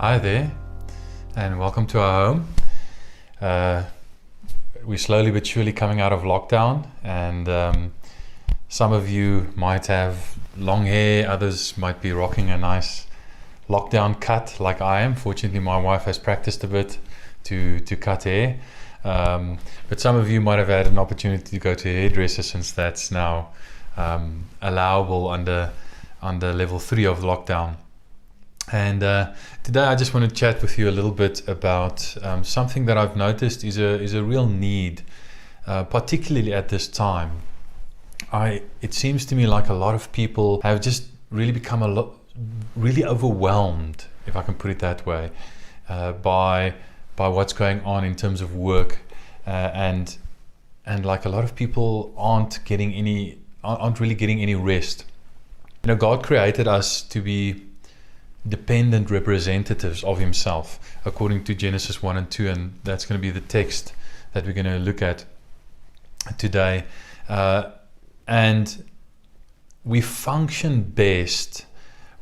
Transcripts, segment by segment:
Hi there, and welcome to our home. We're slowly but surely coming out of lockdown, and some of you might have long hair, others might be rocking a nice lockdown cut like I am. Fortunately, my wife has practiced a bit to cut hair, but some of you might have had an opportunity to go to a hairdresser, since that's now allowable under level 3 of lockdown. And today I just want to chat with you a little bit about something that I've noticed is a real need, particularly at this time. It seems to me like a lot of people have just really become really overwhelmed, if I can put it that way, by what's going on in terms of work, and like a lot of people aren't really getting any rest. You know, God created us to be dependent representatives of himself, according to Genesis 1 and 2, and that's going to be the text that we're going to look at today. And we function best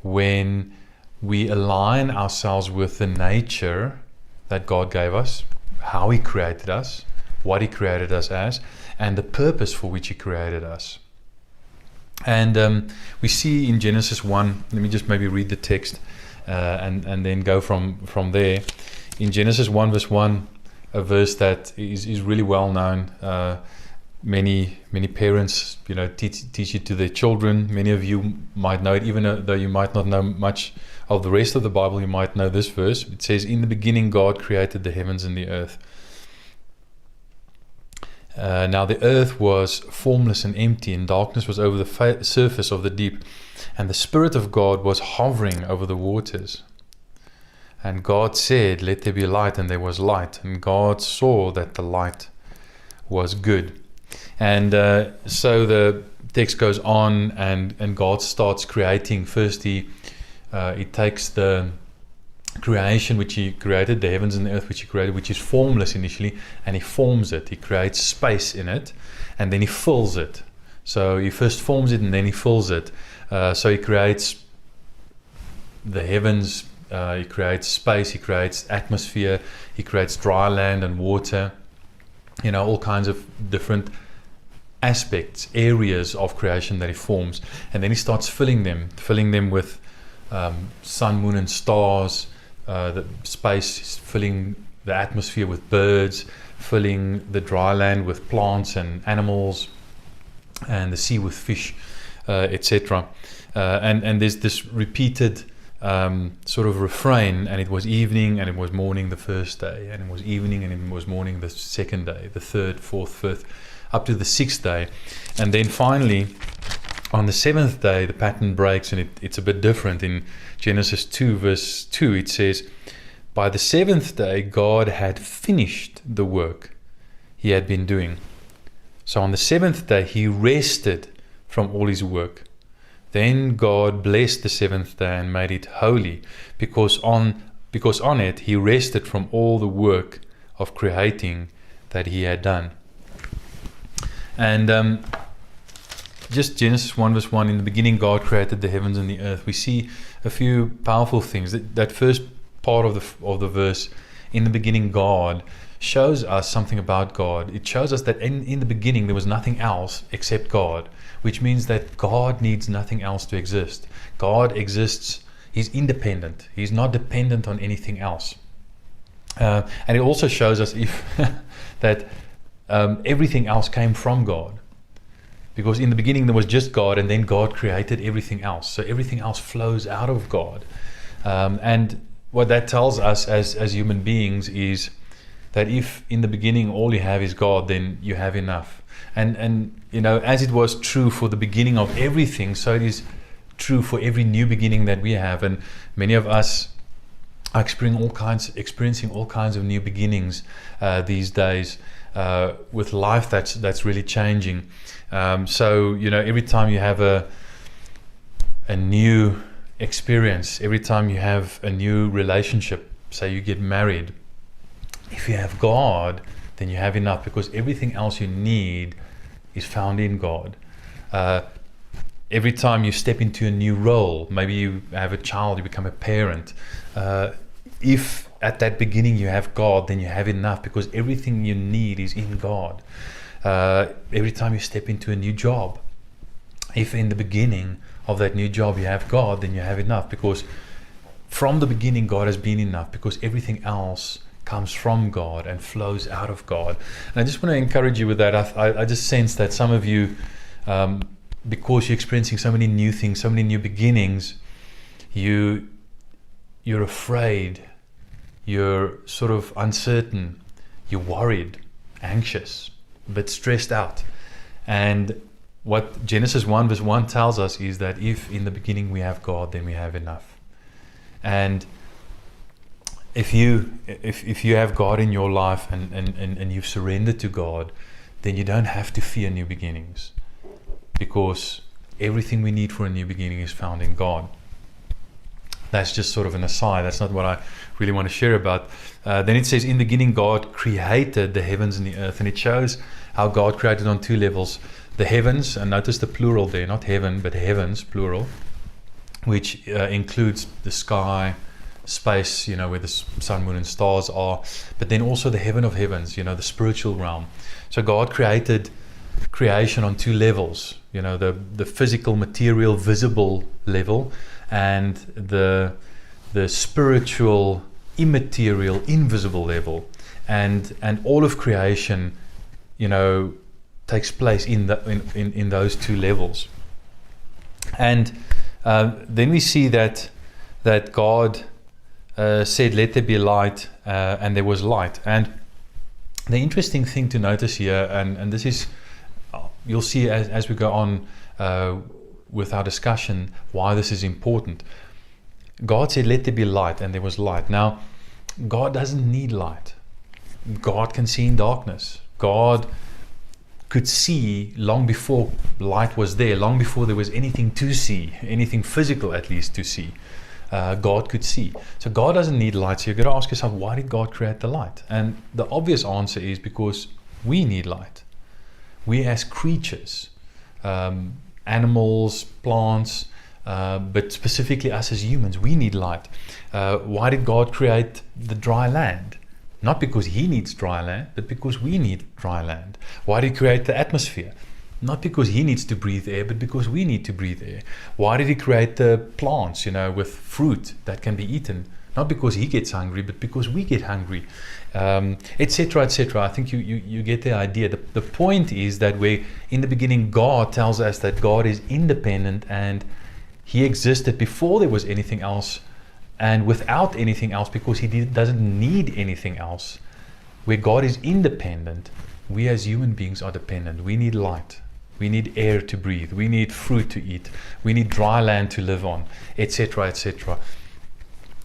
when we align ourselves with the nature that God gave us, how he created us, what he created us as, and the purpose for which he created us. And we see in Genesis 1, let me just maybe read the text and then go from there. In Genesis 1 verse 1, a verse that is really well known. Many parents, teach it to their children. Many of you might know it, even though you might not know much of the rest of the Bible. You might know this verse. It says, "In the beginning God created the heavens and the earth. Now the earth was formless and empty, and darkness was over the surface of the deep. And the Spirit of God was hovering over the waters. And God said, 'Let there be light,' and there was light. And God saw that the light was good." And so the text goes on, and God starts creating. First, he takes the creation which he created, the heavens and the earth which he created, which is formless initially, and he forms it. He creates space in it, and then he fills it. So he first forms it and then he fills it. So he creates the heavens, he creates space, he creates atmosphere, he creates dry land and water, all kinds of different aspects, areas of creation that he forms. And then he starts filling them with sun, moon and stars, the space, filling the atmosphere with birds, filling the dry land with plants and animals, and the sea with fish, etc. And there's this repeated sort of refrain, and it was evening and it was morning the first day, and it was evening and it was morning the second day, the third, fourth, fifth, up to the sixth day. And then finally, on the seventh day, the pattern breaks, and it's a bit different. In Genesis 2 verse 2, it says, "By the seventh day, God had finished the work he had been doing. So on the seventh day, he rested from all his work. Then God blessed the seventh day and made it holy, because on it he rested from all the work of creating that he had done." And just Genesis 1 verse 1, "In the beginning God created the heavens and the earth." We see a few powerful things. That first part of the verse, "In the beginning God," shows us something about God. It shows us that in the beginning there was nothing else except God, which means that God needs nothing else to exist. God exists, he's independent, he's not dependent on anything else. And it also shows us that everything else came from God, because in the beginning there was just God, and then God created everything else. So everything else flows out of God. And what that tells us as human beings is that if in the beginning all you have is God, then you have enough. And as it was true for the beginning of everything, so it is true for every new beginning that we have. And many of us are experiencing all kinds of new beginnings these days, with life that's really changing. So every time you have a new experience, every time you have a new relationship, say you get married, if you have God, then you have enough, because everything else you need is found in God. every time you step into a new role, maybe you have a child, you become a parent, if at that beginning you have God, then you have enough, because everything you need is in God. Every time you step into a new job, if in the beginning of that new job you have God, then you have enough, because from the beginning God has been enough, because everything else comes from God and flows out of God. And I just want to encourage you with that. I just sense that some of you, because you're experiencing so many new things, so many new beginnings, you're afraid, you're sort of uncertain, you're worried, anxious, a bit stressed out. And what Genesis 1 verse 1 tells us is that if in the beginning we have God, then we have enough. And if you have God in your life and you've surrendered to God, then you don't have to fear new beginnings, because everything we need for a new beginning is found in God. That's just sort of an aside. That's not what I really want to share about. Then it says, in the beginning God created the heavens and the earth. And it shows how God created on two levels. The heavens, and notice the plural there, not heaven, but heavens, plural, which includes the sky, space, where the sun, moon, and stars are. But then also the heaven of heavens, the spiritual realm. So God created creation on two levels, the physical, material, visible level, and the spiritual, immaterial, invisible level, and all of creation, takes place in those two levels. And then we see that God said, "Let there be light," and there was light. And the interesting thing to notice here, and this is, you'll see as we go on with our discussion, why this is important. God said, "Let there be light," and there was light. Now, God doesn't need light. God can see in darkness. God could see long before light was there, long before there was anything to see, anything physical at least to see. God could see. So God doesn't need light. So you've got to ask yourself, why did God create the light? And the obvious answer is because we need light. We as creatures, animals, plants, but specifically us as humans, we need light. Why did God create the dry land? Not because he needs dry land, but because we need dry land. Why did he create the atmosphere? Not because he needs to breathe air, but because we need to breathe air. Why did he create the plants, with fruit that can be eaten? Not because he gets hungry, but because we get hungry, etc., etc. I think you get the idea. The point is that in the beginning, God tells us that God is independent and he existed before there was anything else and without anything else, because he doesn't need anything else. Where God is independent, we as human beings are dependent. We need light. We need air to breathe. We need fruit to eat. We need dry land to live on, etc., etc.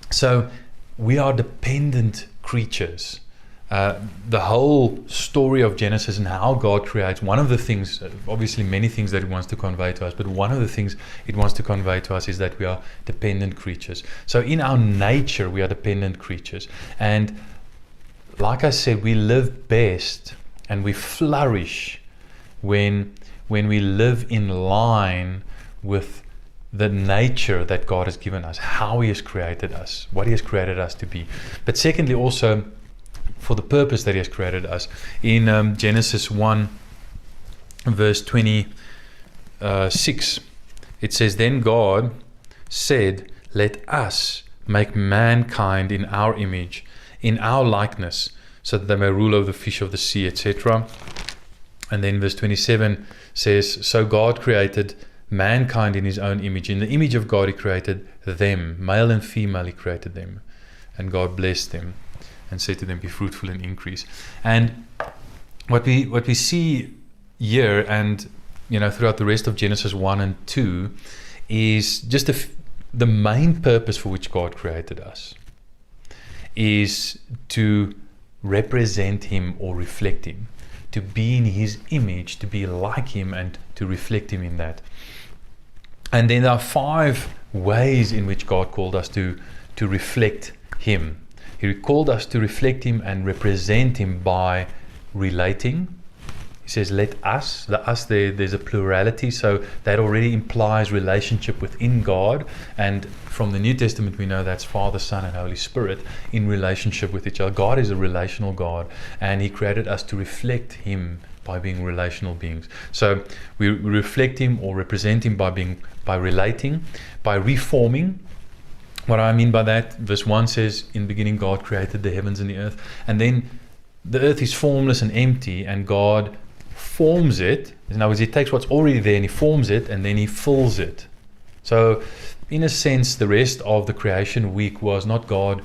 So we are dependent creatures. The whole story of Genesis and how God creates, one of the things, obviously many things that it wants to convey to us, but one of the things it wants to convey to us is that we are dependent creatures. So in our nature, we are dependent creatures. And like I said, we live best and we flourish when we live in line with the nature that God has given us, how he has created us, what he has created us to be. But secondly, also for the purpose that he has created us. In Genesis 1 verse 26, it says, "Then God said, let us make mankind in our image, in our likeness, so that they may rule over the fish of the sea," etc. And then verse 27 says, "So God created mankind in his own image. In the image of God he created them, male and female he created them. And God blessed them and said to them, be fruitful and increase." And what we see here, and throughout the rest of Genesis 1 and 2, is just the main purpose for which God created us is to represent him or reflect him, to be in his image, to be like him and to reflect him in that. And then there are 5 ways in which God called us to reflect him. He called us to reflect him and represent him by relating, He says, let us. The us there's a plurality, so that already implies relationship within God. And from the New Testament, we know that's Father, Son, and Holy Spirit in relationship with each other. God is a relational God, and He created us to reflect Him by being relational beings. So we reflect Him or represent Him by relating, by reforming. What I mean by that, verse 1 says, in the beginning God created the heavens and the earth. And then the earth is formless and empty, and God forms it. In other words, He takes what's already there and He forms it, and then He fills it. So in a sense, the rest of the creation week was not God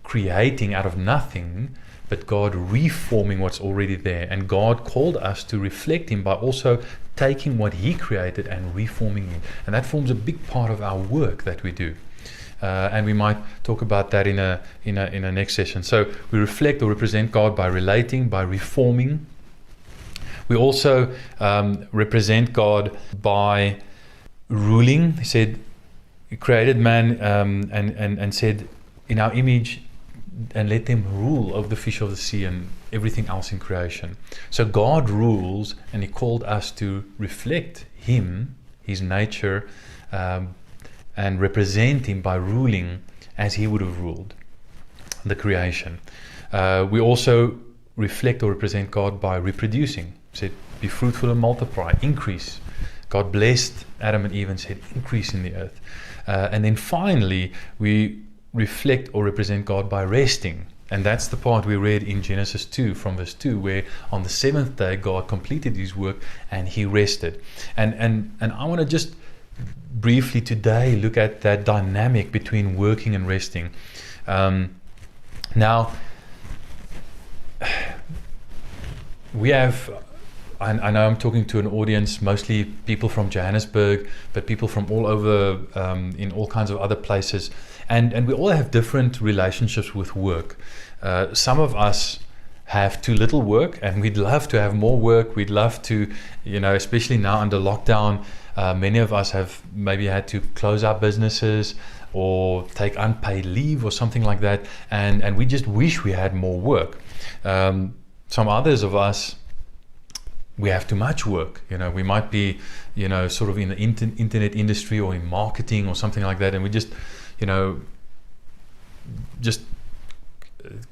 creating out of nothing, but God reforming what's already there. And God called us to reflect Him by also taking what He created and reforming it. And that forms a big part of our work that we do. And we might talk about that in a next session. So we reflect or represent God by relating, by reforming. We also represent God by ruling. He said, He created man and said, in our image, and let them rule over the fish of the sea and everything else in creation. So God rules, and He called us to reflect Him, His nature, and represent Him by ruling as He would have ruled the creation. We also reflect or represent God by reproducing. He said, be fruitful and multiply, increase. God blessed Adam and Eve and said, increase in the earth. And then finally, we reflect or represent God by resting. And that's the part we read in Genesis 2 from verse 2, where on the seventh day God completed His work and He rested. And I want to just briefly today look at that dynamic between working and resting. Now, we have, I know I'm talking to an audience, mostly people from Johannesburg, but people from all over, in all kinds of other places. And we all have different relationships with work. Some of us have too little work, and we'd love to have more work. We'd love to, especially now under lockdown, many of us have maybe had to close our businesses or take unpaid leave or something like that. And we just wish we had more work. Some others of us, we have too much work. We might be, sort of in the internet industry or in marketing or something like that. And we just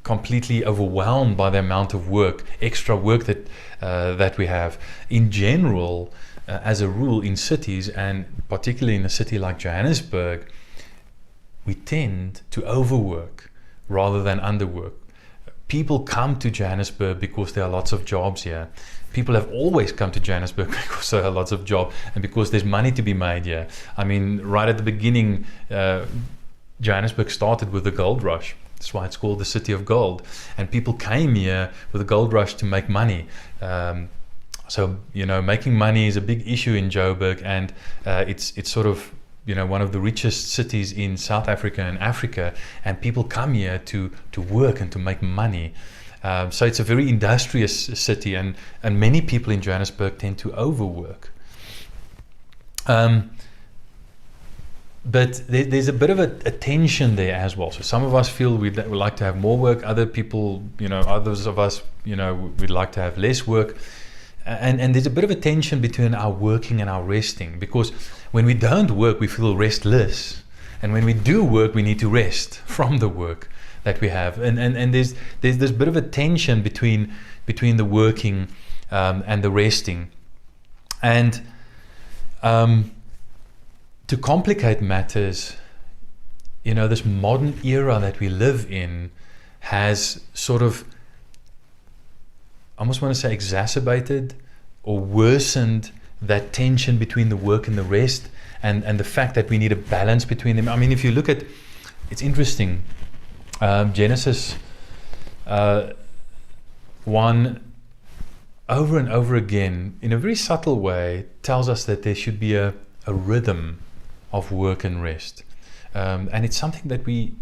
completely overwhelmed by the amount of work, extra work that we have. In general, as a rule, in cities, and particularly in a city like Johannesburg, we tend to overwork rather than underwork. People come to Johannesburg because there are lots of jobs here. People have always come to Johannesburg because there are lots of jobs and because there's money to be made here. I mean, right at the beginning, Johannesburg started with the gold rush. That's why it's called the City of Gold. And people came here with the gold rush to make money. So making money is a big issue in Joburg, and it's sort of one of the richest cities in South Africa and Africa, and people come here to work and to make money. So it's a very industrious city, and many people in Johannesburg tend to overwork. But there's a bit of a tension there as well. So some of us feel we'd like to have more work. Other people, others of us, we'd like to have less work. And there's a bit of a tension between our working and our resting, because when we don't work, we feel restless. And when we do work, we need to rest from the work that we have. And there's this bit of a tension between the working and the resting. And to complicate matters, this modern era that we live in has sort of, I almost want to say, exacerbated or worsened that tension between the work and the rest, and the fact that we need a balance between them. I mean, if you look at, it's interesting, Genesis 1 over and over again, in a very subtle way, tells us that there should be a rhythm of work and rest. And it's something that we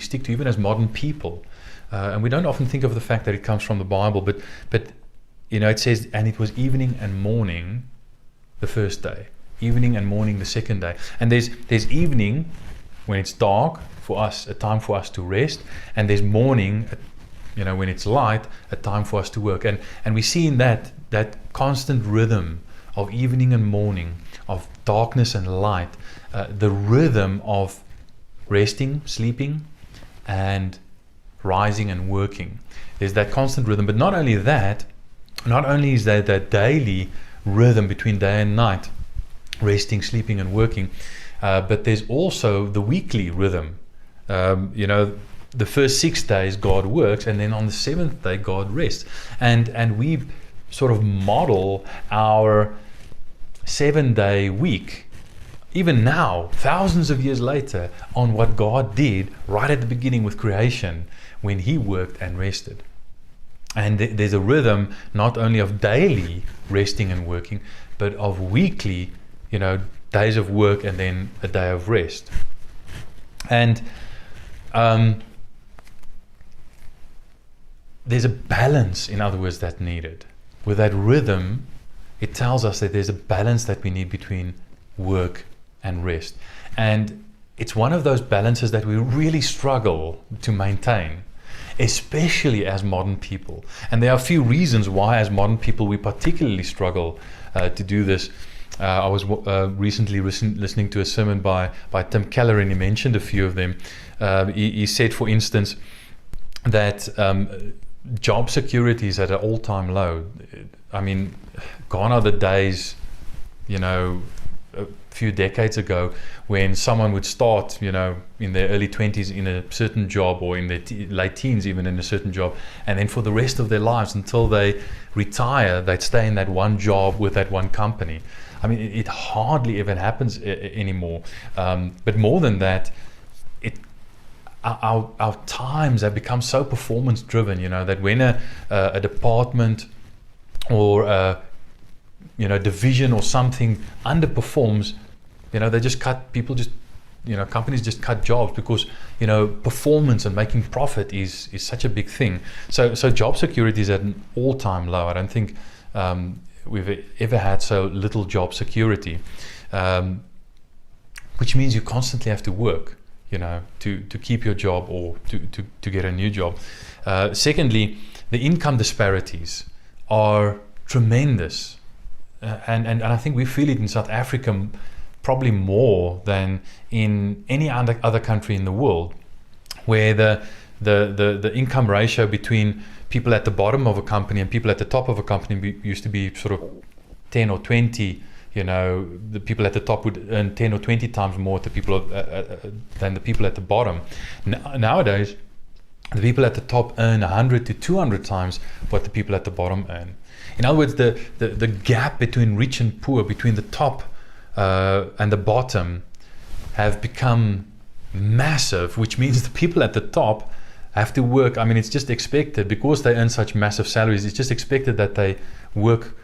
stick to even as modern people. And we don't often think of the fact that it comes from the Bible, but it says, and it was evening and morning the first day, evening and morning the second day. And there's evening when it's dark for us, a time for us to rest, and there's morning, when it's light, a time for us to work. And we see in that constant rhythm of evening and morning, of darkness and light, the rhythm of resting, sleeping, and rising and working. There's that constant rhythm. But not only is there that daily rhythm between day and night, resting, sleeping, and working, but there's also the weekly rhythm. The first 6 days God works, and then on the 7th day God rests. And we sort of model our 7-day week, even now, thousands of years later, on what God did right at the beginning with creation, when He worked and rested. And there's a rhythm not only of daily resting and working, but of weekly, days of work and then a day of rest. And there's a balance, in other words, that's needed. With that rhythm, it tells us that there's a balance that we need between work and rest. And it's one of those balances that we really struggle to maintain, especially as modern people. And there are a few reasons why, as modern people, we particularly struggle to do this. I was recently listening to a sermon by Tim Keller, and he mentioned a few of them. He said, for instance, that job security is at an all-time low. I mean, gone are the days, a few decades ago, when someone would start, in their early 20s in a certain job, or in their late teens even in a certain job, and then for the rest of their lives until they retire, they'd stay in that one job with that one company. I mean, it hardly ever happens anymore. But more than that, our times have become so performance driven, that when a department or a division or something underperforms, they just cut people, companies just cut jobs, because performance and making profit is such a big thing. So job security is at an all-time low. I don't think we've ever had so little job security, which means you constantly have to work, to keep your job or to get a new job. Secondly, the income disparities are tremendous, and I think we feel it in South Africa probably more than in any other country in the world, where the income ratio between people at the bottom of a company and people at the top of a company used to be sort of 10 or 20. The people at the top would earn 10 or 20 times more than the people at the bottom. Nowadays, the people at the top earn 100 to 200 times what the people at the bottom earn. In other words, the gap between rich and poor, between the top and the bottom, have become massive, which means the people at the top have to work. I mean, it's just expected, because they earn such massive salaries, it's just expected that they work,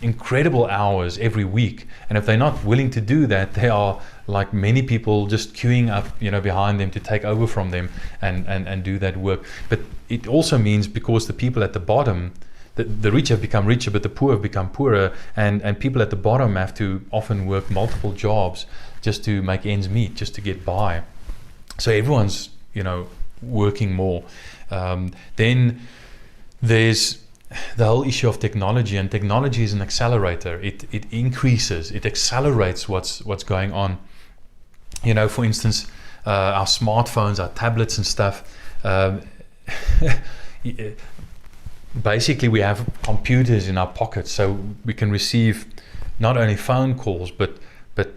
incredible hours every week. And if they're not willing to do that, they are, like many people, just queuing up, behind them to take over from them and do that work. But it also means, because the people at the bottom, the rich have become richer, but the poor have become poorer, and people at the bottom have to often work multiple jobs just to make ends meet, just to get by. So everyone's, working more. Then there's the whole issue of technology, and technology is an accelerator. It increases, it accelerates what's going on. For instance, our smartphones, our tablets and stuff. Basically, we have computers in our pockets, so we can receive not only phone calls, but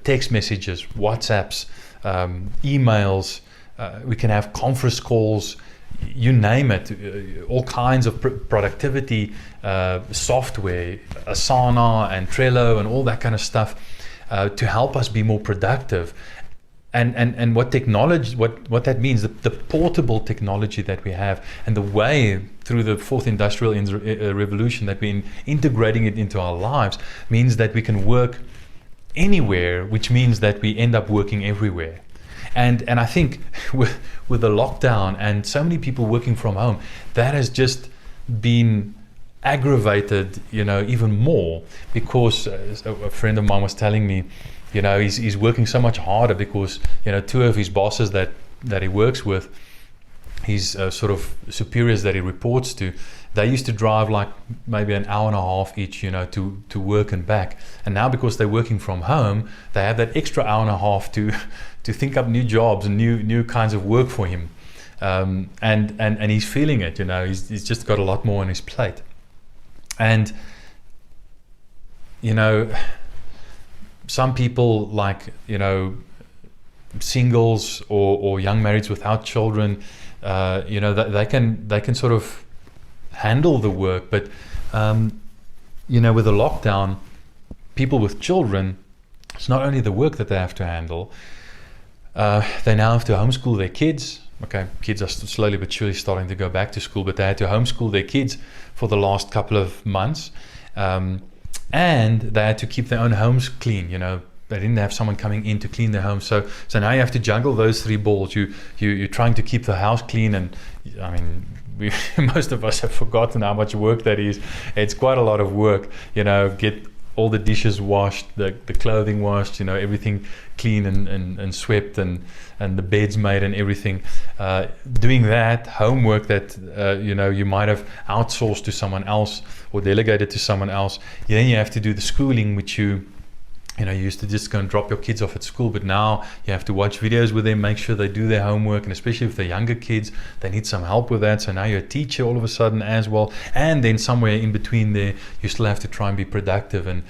text messages, WhatsApps, emails. We can have conference calls, you name it, all kinds of productivity software, Asana and Trello and all that kind of stuff, to help us be more productive. And what technology, what that means, the portable technology that we have, and the way through the fourth industrial revolution that we're integrating it into our lives, means that we can work anywhere, which means that we end up working everywhere. And I think with the lockdown and so many people working from home, that has just been aggravated, even more, because a friend of mine was telling me, he's working so much harder because, two of his bosses that he works with his sort of superiors that he reports to, they used to drive like maybe an hour and a half each, you know, to work and back. And now because they're working from home, they have that extra hour and a half to think up new jobs and new kinds of work for him. And he's feeling it, you know. He's just got a lot more on his plate. And you know, some people, like, you know, singles or young marrieds without children, you know, they can sort of handle the work, but you know, with the lockdown, people with children, it's not only the work that they have to handle. They now have to homeschool their kids. Okay, kids are slowly but surely starting to go back to school, but they had to homeschool their kids for the last couple of months, and they had to keep their own homes clean. You know, they didn't have someone coming in to clean their home. So now you have to juggle those three balls. You're trying to keep the house clean, and I mean, most of us have forgotten how much work that is. It's quite a lot of work, you know, get all the dishes washed, the clothing washed, you know, everything clean and swept, and the beds made and everything. Doing that homework that you know, you might have outsourced to someone else or delegated to someone else. Then you have to do the schooling, which you used to just go and drop your kids off at school, but now you have to watch videos with them, make sure they do their homework, and especially if they're younger kids, they need some help with that. So now you're a teacher all of a sudden as well, and then somewhere in between there, you still have to try and be productive and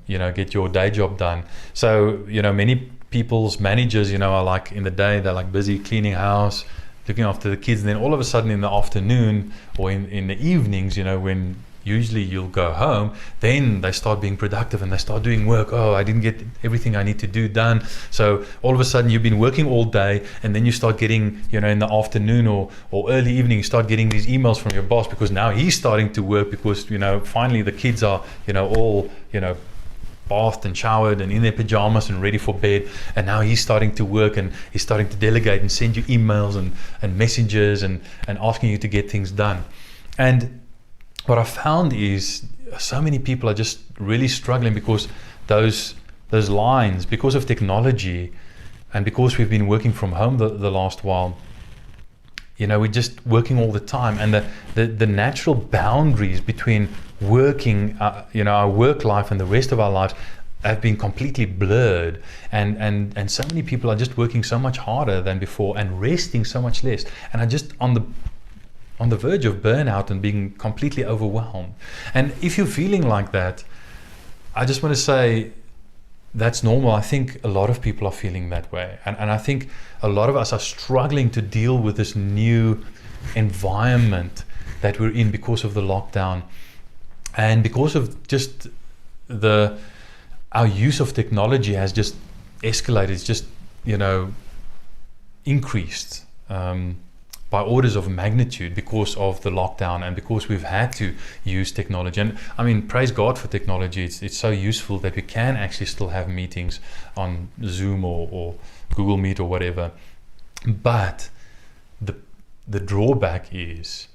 you know, get your day job done. So, you know, many people's managers, you know, are like, in the day they're like busy cleaning house, looking after the kids, and then all of a sudden in the afternoon or in the evenings, you know, when usually you'll go home, then they start being productive and they start doing work. Oh, I didn't get everything I need to do done. So all of a sudden you've been working all day, and then you start getting, you know, in the afternoon or early evening, you start getting these emails from your boss, because now he's starting to work, because, you know, finally the kids are, you know, all, you know, bathed and showered and in their pajamas and ready for bed, and now he's starting to work, and he's starting to delegate and send you emails and messages and asking you to get things done. And what I found is so many people are just really struggling, because those lines, because of technology and because we've been working from home the last while, you know, we're just working all the time, and the natural boundaries between working, you know, our work life and the rest of our lives have been completely blurred, and so many people are just working so much harder than before and resting so much less, and are just on the verge of burnout and being completely overwhelmed. And if you're feeling like that, I just want to say that's normal. I think a lot of people are feeling that way, and I think a lot of us are struggling to deal with this new environment that we're in because of the lockdown, and because of just our use of technology has just escalated. It's just, you know, increased by orders of magnitude because of the lockdown, and because we've had to use technology. And I mean, praise God for technology. It's so useful that we can actually still have meetings on Zoom or Google Meet or whatever. But the drawback is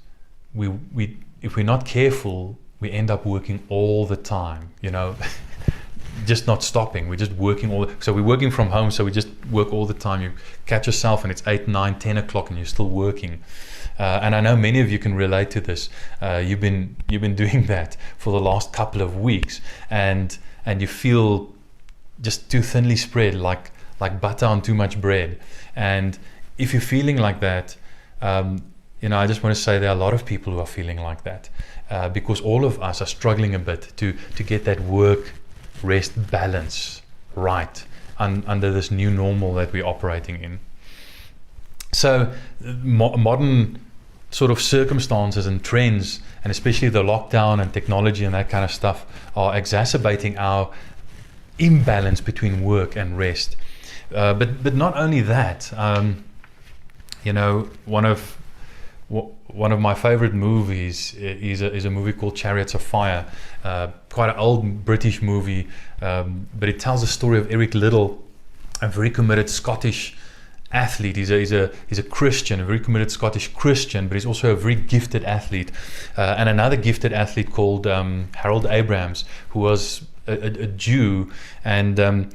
we if we're not careful, we end up working all the time, you know. Just not stopping. We're just working so we're working from home, so we just work all the time. You catch yourself and it's 8, 9, 10 o'clock and you're still working. And I know many of you can relate to this. You've been doing that for the last couple of weeks, and you feel just too thinly spread, like butter on too much bread. And if you're feeling like that, you know, I just want to say there are a lot of people who are feeling like that, because all of us are struggling a bit to get that work rest balance right under this new normal that we're operating in. So modern sort of circumstances and trends, and especially the lockdown and technology and that kind of stuff, are exacerbating our imbalance between work and rest. But not only that, you know, one of my favorite movies is a movie called Chariots of Fire, quite an old British movie, but it tells the story of Eric Liddell, a very committed Scottish athlete. He's a Christian, a very committed Scottish Christian, but he's also a very gifted athlete. And another gifted athlete called Harold Abrahams, who was a Jew, and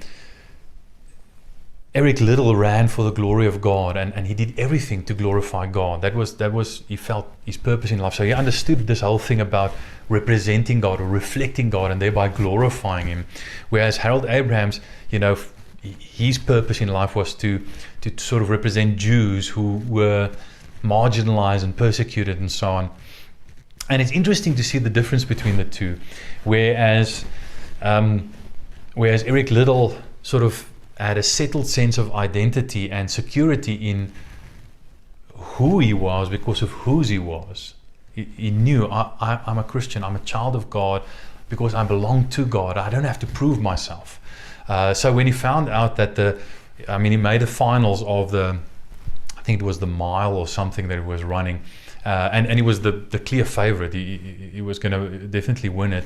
Eric Liddell ran for the glory of God, and he did everything to glorify God. That was he felt his purpose in life. So he understood this whole thing about representing God or reflecting God and thereby glorifying Him. Whereas Harold Abrahams, his purpose in life was to sort of represent Jews who were marginalized and persecuted and so on. And it's interesting to see the difference between the two. Whereas Eric Liddell sort of had a settled sense of identity and security in who he was because of whose he was. He knew, I'm a Christian, I'm a child of God because I belong to God. I don't have to prove myself. So when he found out that he made the finals of I think it was the mile or something that he was running, and he was the clear favorite. He was going to definitely win it.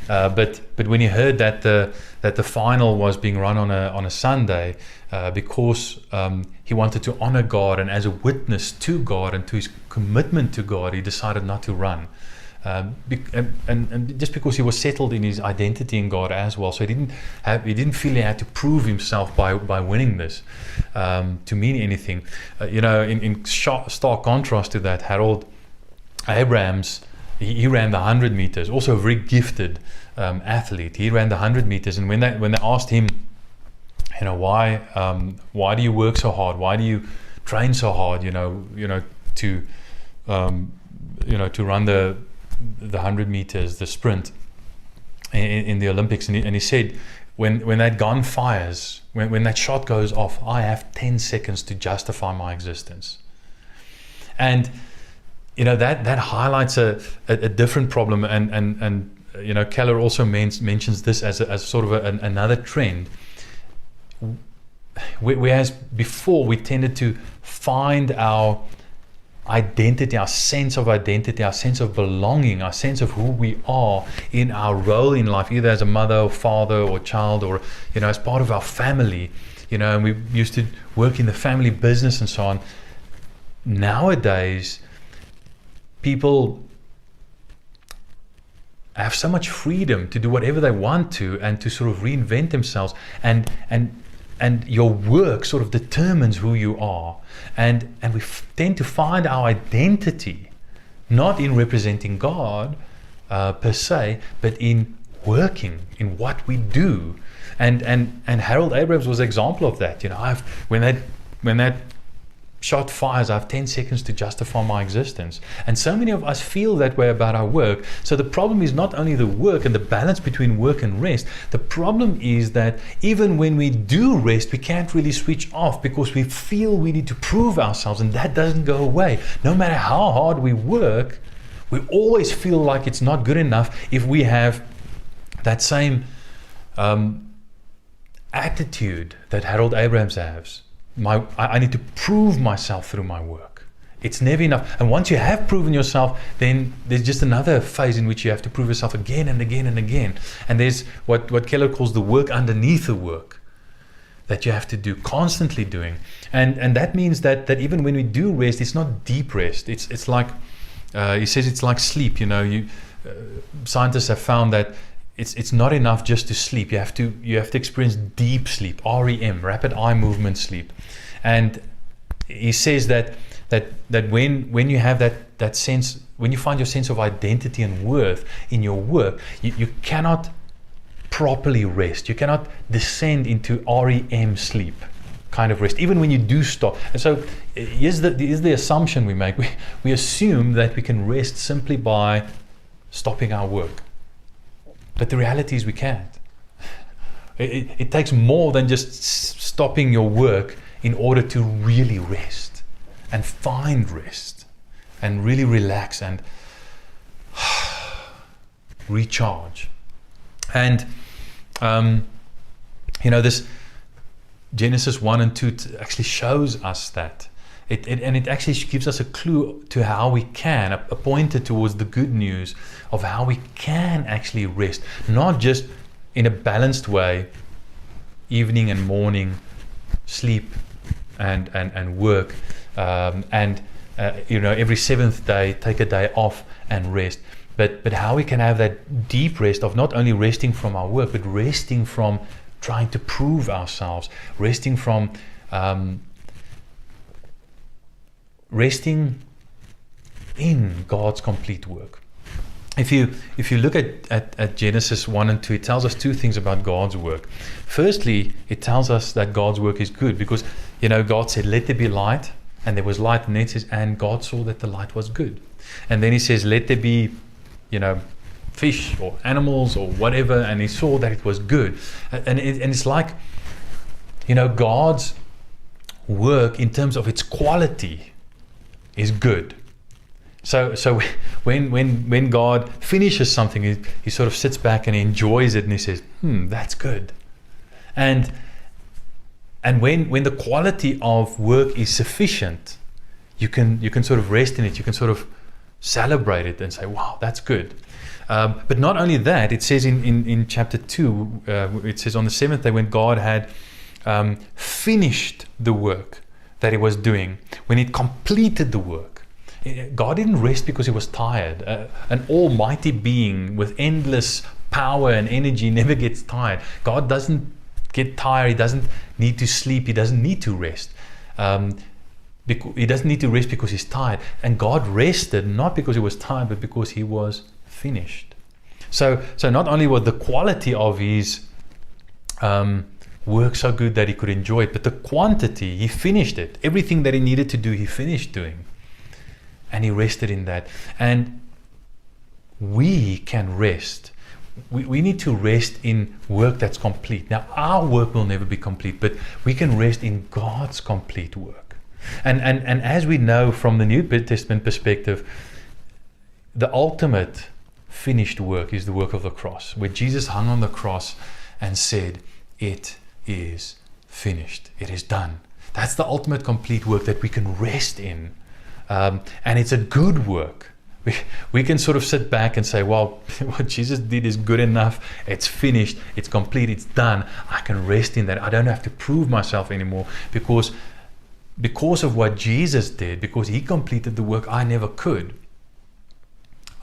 But when he heard that the final was being run on a Sunday, because he wanted to honor God and as a witness to God and to his commitment to God, he decided not to run. And just because he was settled in his identity in God as well, so he didn't feel he had to prove himself by winning this to mean anything. In stark contrast to that, Harold Abrahams, he ran the 100 meters, also a very gifted athlete. He ran the 100 meters, and when they asked him, why do you work so hard? Why do you train so hard? To run the 100 meters, the sprint in the Olympics, and he said, when that gun fires, when that shot goes off, I have 10 seconds to justify my existence. And that highlights a different problem, and Keller also mentions this as sort of another trend. Whereas before we tended to find our identity, our sense of identity, our sense of belonging, our sense of who we are in our role in life, either as a mother or father or child, or as part of our family, and we used to work in the family business and so on. Nowadays, people have so much freedom to do whatever they want to and to sort of reinvent themselves, and your work sort of determines who you are, and we tend to find our identity not in representing God per se, but in working, in what we do, and Harold Abrahams was an example of that. When that shot fires, I have 10 seconds to justify my existence. And so many of us feel that way about our work. So the problem is not only the work and the balance between work and rest. The problem is that even when we do rest, we can't really switch off because we feel we need to prove ourselves, and that doesn't go away. No matter how hard we work, we always feel like it's not good enough if we have that same attitude that Harold Abrahams has. I need to prove myself through my work. It's never enough. And once you have proven yourself, then there's just another phase in which you have to prove yourself again and again and again. And there's what Keller calls the work underneath the work that you have to do, constantly doing. And that means that even when we do rest, it's not deep rest. It's like, he says it's like sleep. Scientists have found that it's not enough just to sleep. You have to experience deep sleep, REM, rapid eye movement sleep. And he says that when you have that sense, when you find your sense of identity and worth in your work, you cannot properly rest. You cannot descend into REM sleep kind of rest, even when you do stop. And so here's the assumption we make. We assume that we can rest simply by stopping our work. But the reality is we can't. It takes more than just stopping your work in order to really rest and find rest and really relax and recharge. And this Genesis 1 and 2 actually shows us that. It actually gives us a clue to how we can, a pointer towards the good news of how we can actually rest, not just in a balanced way, evening and morning, sleep and work, every seventh day take a day off and rest, but how we can have that deep rest of not only resting from our work, but resting from trying to prove ourselves, resting from resting in God's complete work. If you look at Genesis 1 and 2, it tells us two things about God's work. Firstly, it tells us that God's work is good because, God said, let there be light, and there was light, and then it says, and God saw that the light was good. And then he says, let there be, fish or animals or whatever, and he saw that it was good. And it's like, God's work in terms of its quality is good. So when God finishes something, he sort of sits back and he enjoys it and he says, that's good. And when the quality of work is sufficient, you can sort of rest in it, you can sort of celebrate it and say, wow, that's good. But not only that, it says in chapter 2, it says on the seventh day when God had finished the work that he was doing, when he completed the work, God didn't rest because he was tired. An almighty being with endless power and energy never gets tired. God doesn't get tired. He doesn't need to sleep. He doesn't need to rest. He doesn't need to rest because he's tired. And God rested not because he was tired, but because he was finished. So not only was the quality of his work so good that he could enjoy it, but the quantity, he finished it. Everything that he needed to do, he finished doing. And he rested in that. And we can rest. We need to rest in work that's complete. Now, our work will never be complete, but we can rest in God's complete work. And as we know from the New Testament perspective, the ultimate finished work is the work of the cross, where Jesus hung on the cross and said, it is finished. It is done. That's the ultimate complete work that we can rest in. And it's a good work. We can sort of sit back and say, well, what Jesus did is good enough. It's finished. It's complete. It's done. I can rest in that. I don't have to prove myself anymore because of what Jesus did, because he completed the work I never could.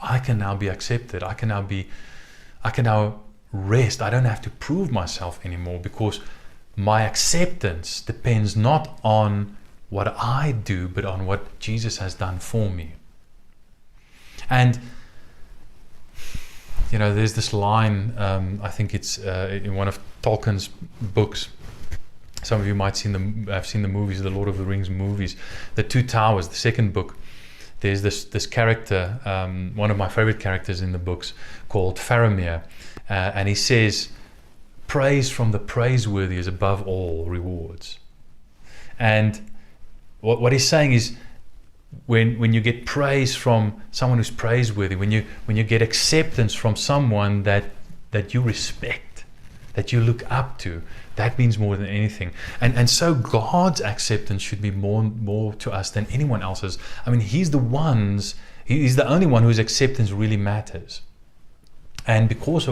I can now be accepted. I can now rest. I don't have to prove myself anymore because my acceptance depends not on what I do, but on what Jesus has done for me. And there's this line, I think it's in one of Tolkien's books. Some of you might have seen the movies, the Lord of the Rings movies. The Two Towers, the second book. There's this character, one of my favorite characters in the books, called Faramir, and he says, "Praise from the praiseworthy is above all rewards." And what he's saying is, when you get praise from someone who's praiseworthy, when you get acceptance from someone that you respect, that you look up to, that means more than anything. And so God's acceptance should be more to us than anyone else's. I mean, he's the only one whose acceptance really matters. And because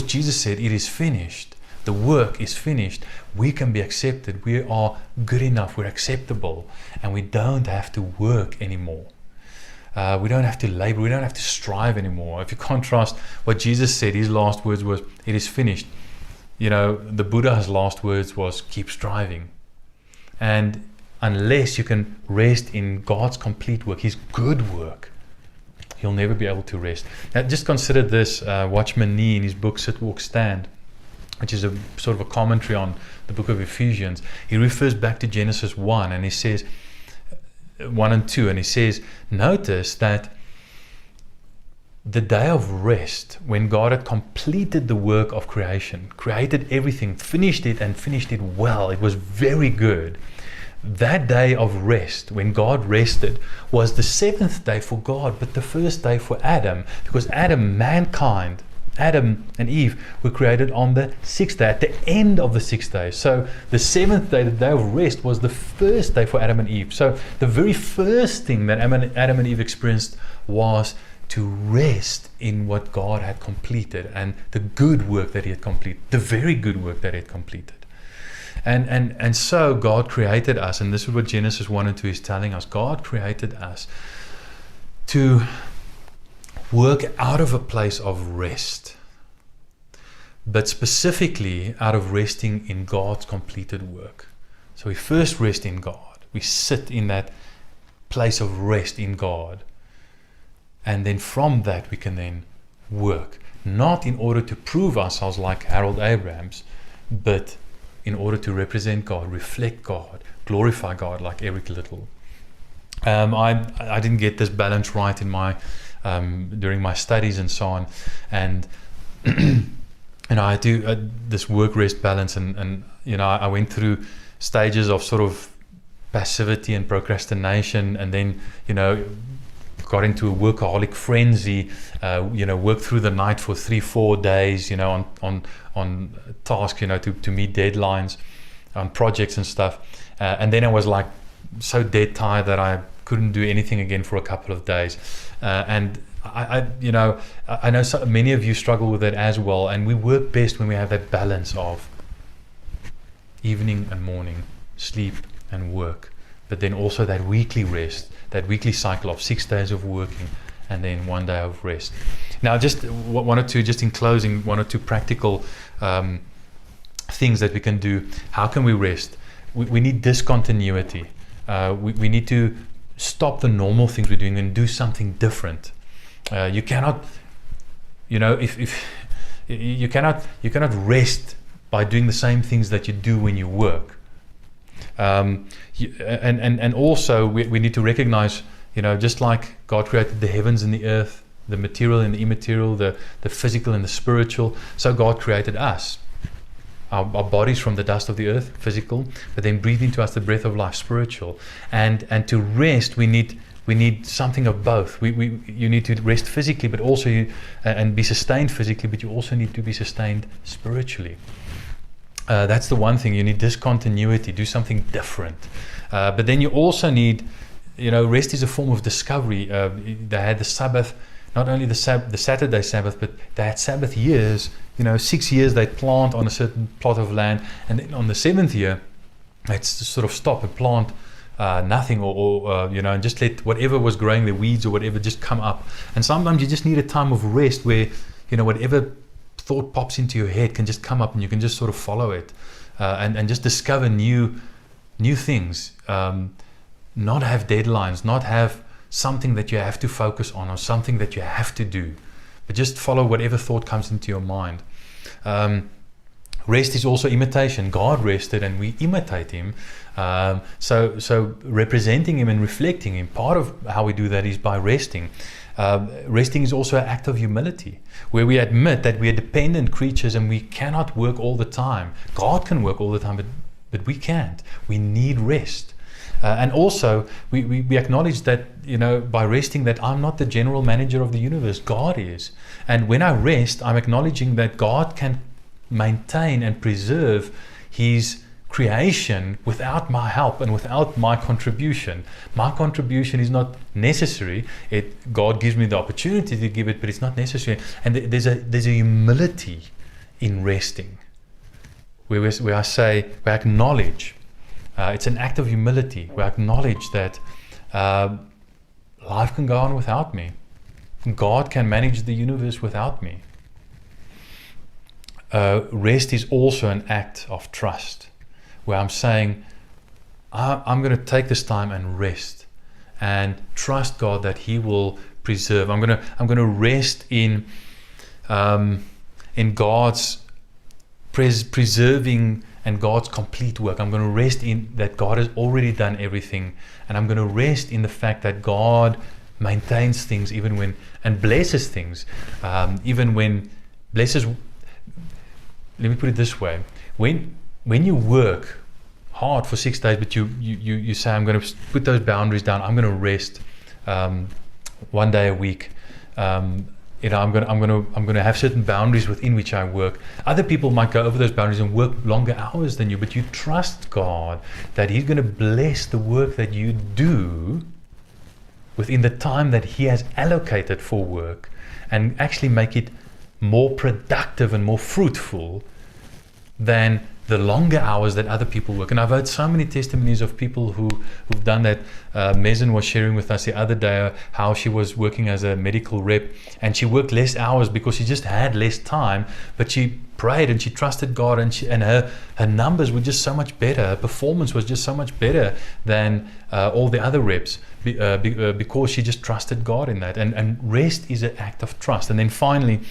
Jesus said it is finished, the work is finished, we can be accepted. We are good enough, we're acceptable, and we don't have to work anymore. We don't have to labor, we don't have to strive anymore. If you contrast what Jesus said, his last words was, it is finished. The Buddha's last words was, keep striving. And unless you can rest in God's complete work, his good work, you'll never be able to rest. Now, just consider this. Watchman Nee, in his book Sit, Walk, Stand, which is a sort of a commentary on the book of Ephesians, he refers back to Genesis 1 and he says, 1 and 2, and he says, notice that the day of rest, when God had completed the work of creation, created everything, finished it and finished it well, it was very good. That day of rest, when God rested, was the seventh day for God, but the first day for Adam, because mankind, Adam and Eve were created on the sixth day, at the end of the 6 days. So the seventh day, the day of rest, was the first day for Adam and Eve. So the very first thing that Adam and Eve experienced was to rest in what God had completed and the good work that he had completed, the very good work that he had completed. And so God created us, and this is what Genesis 1 and 2 is telling us. God created us to work out of a place of rest, but specifically out of resting in God's completed work. So we first rest in God. We sit in that place of rest in God. And then from that we can then work. Not in order to prove ourselves like Harold Abrahams, but in order to represent God, reflect God, glorify God like Eric Little. I didn't get this balance right in my during my studies and so on, and I do this work-rest balance, and I went through stages of sort of passivity and procrastination, and then got into a workaholic frenzy. Worked through the night for 3-4 days, on tasks, to meet deadlines on projects and stuff, and then I was like so dead tired that I couldn't do anything again for a couple of days, and I know many of you struggle with that as well, and we work best when we have that balance of evening and morning, sleep and work, but then also that weekly rest, that weekly cycle of 6 days of working and then 1 day of rest. Now, just in closing, 1 or 2 practical things that we can do. How can we rest? We need discontinuity. We need to stop the normal things we're doing and do something different. You cannot, if you cannot rest by doing the same things that you do when you work. And also we need to recognize, just like God created the heavens and the earth, the material and the immaterial, the physical and the spiritual, so God created us. Our bodies from the dust of the earth, physical, but then breathed into us the breath of life, spiritual. And to rest, we need something of both. You need to rest physically, but also and be sustained physically, but you also need to be sustained spiritually. That's the one thing. You need discontinuity, do something different. But then you also need, rest is a form of discovery. They had the Sabbath, not only the Saturday Sabbath, but they had Sabbath years. 6 years they'd plant on a certain plot of land, and then on the 7th year, they'd sort of stop and plant nothing, or and just let whatever was growing, the weeds or whatever, just come up. And sometimes you just need a time of rest where, whatever thought pops into your head can just come up and you can just sort of follow it, and just discover new things. Not have deadlines, not have something that you have to focus on or something that you have to do, but just follow whatever thought comes into your mind. Rest is also imitation. God rested and we imitate him. So representing him and reflecting him, part of how we do that is by resting. Resting is also an act of humility, where we admit that we are dependent creatures and we cannot work all the time. God can work all the time, but we can't. We need rest. And also, we acknowledge that, by resting, that I'm not the general manager of the universe. God is. And when I rest, I'm acknowledging that God can maintain and preserve his creation without my help and without my contribution. My contribution is not necessary. God gives me the opportunity to give it, but it's not necessary. And there's a humility in resting, where I acknowledge. It's an act of humility. We acknowledge that life can go on without me. God can manage the universe without me. Rest is also an act of trust, where I'm saying, I'm going to take this time and rest and trust God that he will preserve. I'm going to rest in God's preserving and God's complete work. I'm going to rest in that God has already done everything, and I'm going to rest in the fact that God maintains things even when, and blesses things, even when blesses. Let me put it this way: when you work hard for 6 days, but you say, I'm going to put those boundaries down. I'm going to rest 1 day a week. I'm going to have certain boundaries within which I work. Other people might go over those boundaries and work longer hours than you, but you trust God that he's going to bless the work that you do within the time that he has allocated for work, and actually make it more productive and more fruitful than the longer hours that other people work. And I've heard so many testimonies of people who've done that. Mezen was sharing with us the other day how she was working as a medical rep, and she worked less hours because she just had less time, but she prayed and she trusted God, and her numbers were just so much better. Her performance was just so much better than all the other reps because she just trusted God in that. And rest is an act of trust. And then finally,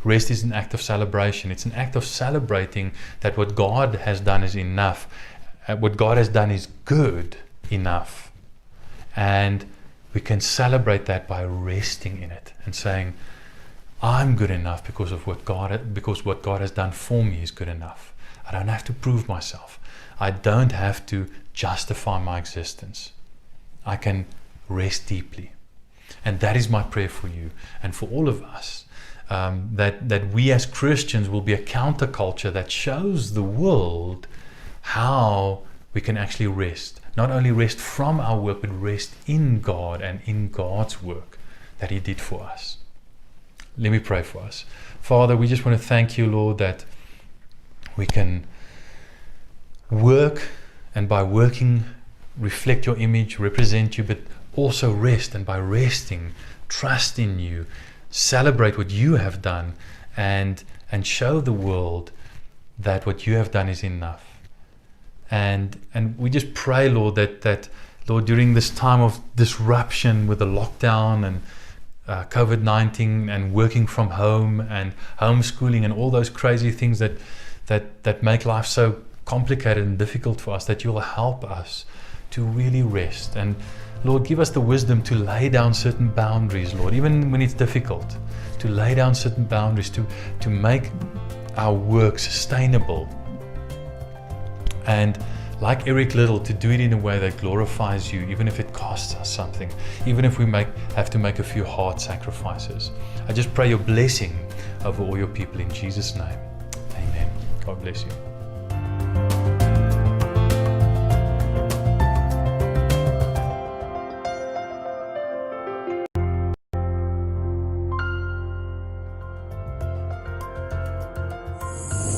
rest is an act of celebration. It's an act of celebrating that what God has done is enough. What God has done is good enough. And we can celebrate that by resting in it and saying, I'm good enough because what God has done for me is good enough. I don't have to prove myself. I don't have to justify my existence. I can rest deeply. And that is my prayer for you and for all of us. That we as Christians will be a counterculture that shows the world how we can actually rest. Not only rest from our work, but rest in God and in God's work that He did for us. Let me pray for us. Father, we just want to thank you, Lord, that we can work, and by working reflect your image, represent you, but also rest, and by resting, trust in you, celebrate what you have done, and show the world that what you have done is enough. And we just pray, Lord, that Lord, during this time of disruption with the lockdown and COVID-19 and working from home and homeschooling and all those crazy things that make life so complicated and difficult for us, that you'll help us to really rest. And Lord, give us the wisdom to lay down certain boundaries, Lord, even when it's difficult, to lay down certain boundaries, to make our work sustainable. And like Eric Little, to do it in a way that glorifies you, even if it costs us something, even if we have to make a few hard sacrifices. I just pray your blessing over all your people in Jesus' name. Amen. God bless you.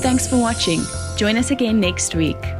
Thanks for watching. Join us again next week.